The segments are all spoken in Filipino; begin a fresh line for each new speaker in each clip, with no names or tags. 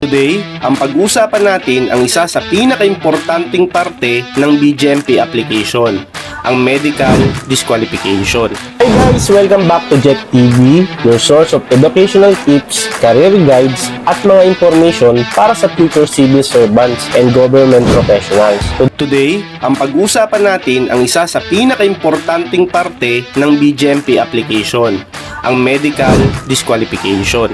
Today, ang pag-uusapan natin ang isa sa pinaka-importanting parte ng BGMP application, ang medical disqualification. Hey guys! Welcome back to Jack TV, your source of educational tips, career guides, at mga information para sa future civil servants and government professionals. Today, ang pag-uusapan natin ang isa sa pinaka-importanting parte ng BGMP application, ang medical disqualification.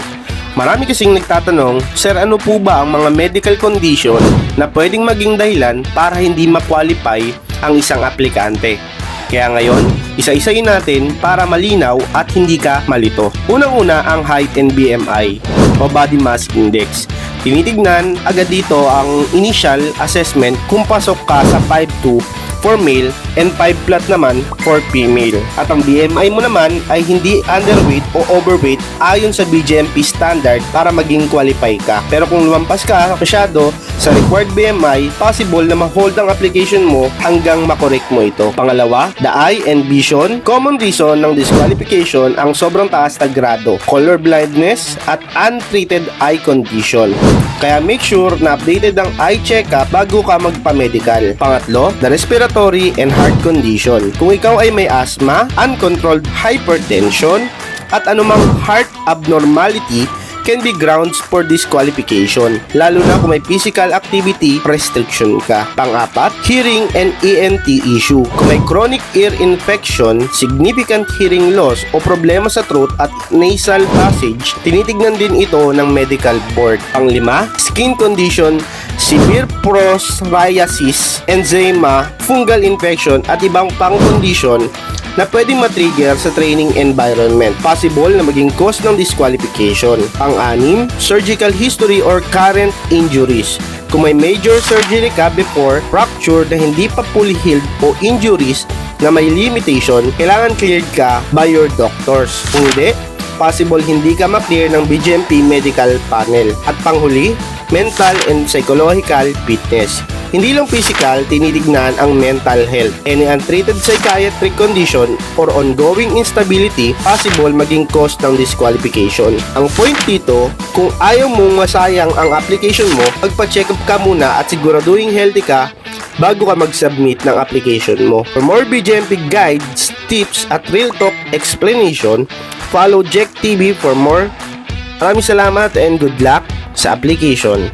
Marami kasing nagtatanong, Sir, ano po ba ang mga medical condition na pwedeng maging dahilan para hindi ma-qualify ang isang aplikante? Kaya ngayon, isa-isayin natin para malinaw at hindi ka malito. Unang-una ang height and BMI o body mass index. Tinitignan agad dito ang initial assessment kung pasok ka sa 5'2" for male and 5 flat naman for female. At ang BMI mo naman ay hindi underweight o overweight ayon sa BGMP standard para maging qualify ka. Pero kung lumampas ka masyado sa required BMI, possible na ma-hold ang application mo hanggang makorek mo ito. Pangalawa, the eye and vision. Common reason ng disqualification ang sobrang taas na grado, color blindness at untreated eye condition. Kaya make sure na updated ang eye checkup bago ka magpa-medical. Pangatlo, the respiratory and heart condition. Kung ikaw ay may asthma, uncontrolled hypertension, at anumang heart abnormality can be grounds for disqualification, lalo na kung may physical activity restriction ka. Pang-apat, hearing and ENT issue. Kung may chronic ear infection, significant hearing loss o problema sa throat at nasal passage, tinitignan din ito ng medical board. Pang-lima, skin condition, severe psoriasis, eczema, fungal infection at ibang pang-condition na pwedeng matrigger sa training environment. Possible na maging cause ng disqualification. Pang-anim, surgical history or current injuries. Kung may major surgery ka before, fracture na hindi pa fully healed o injuries na may limitation, kailangan cleared ka by your doctors. Kung hindi, possible hindi ka ma-clear ng BGMP medical panel. At panghuli, mental and psychological fitness. Hindi lang physical, tinitignan ang mental health. Any untreated psychiatric condition or ongoing instability, possible maging cause ng disqualification. Ang point dito, kung ayaw mong masayang ang application mo, magpa-check up ka muna at siguraduhin healthy ka bago ka mag-submit ng application mo. For more BGMP guides, tips at real talk explanation, follow Jack TV for more. Maraming salamat and good luck sa application.